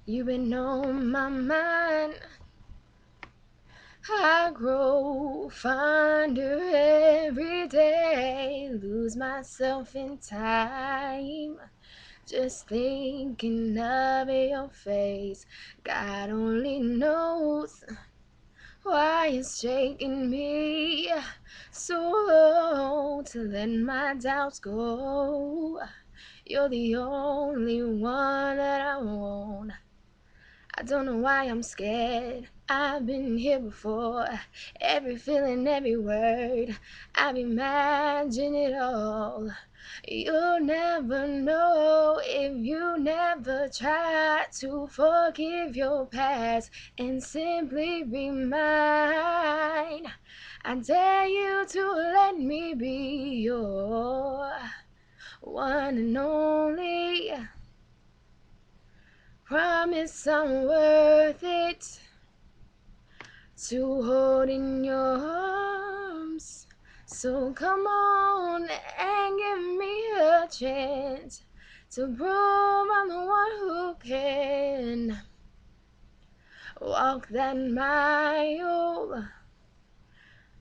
You've been on my mind. I grow fonder every day, lose myself in time, just thinking of your face. God only knows why it's shaking me so to let my doubts go. You're the only one that I want. I don't know why I'm scared. I've been here before. Every feeling, every word, I've imagined it all. You'll never know if you never try to forgive your past and simply be mine. I dare you to let me be your one and only. Promise I'm worth it to hold in your arms. So come on and give me a chance to prove I'm the one who can walk that mile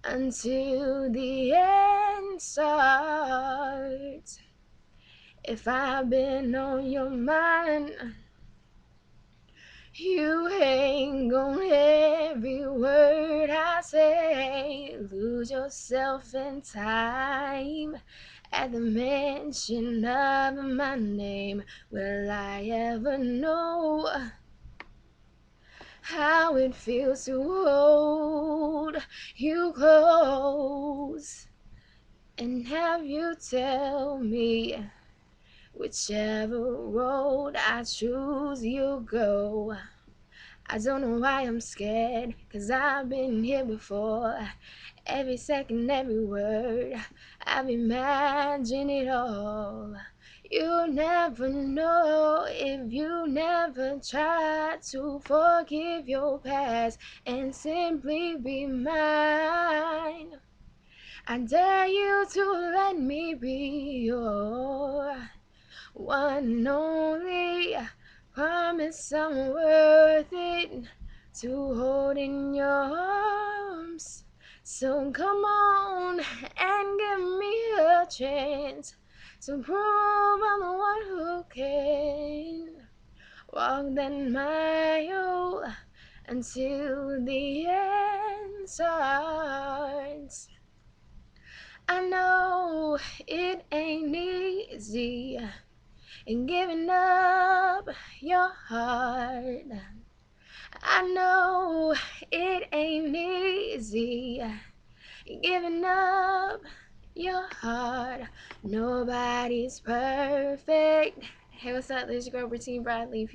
until the end starts. If I've been on your mind, you hang on every word I say, lose yourself in time. At the mention of my name, will I ever know how it feels to hold you close and have you tell me whichever road I choose you go. I don't know why I'm scared, 'cause I've been here before. Every second, every word, I've imagined it all. You'll never know if you never try to forgive your past and simply be mine. I dare you to let me be your one and only. Promise I'm worth it to hold in your arms. So come on and give me a chance to prove I'm the one who can walk that mile until the end starts. I know it ain't easy and giving up your heart. I know it ain't easy giving up your heart. Nobody's perfect. Hey, what's up? This is your girl, Brittany Bradley.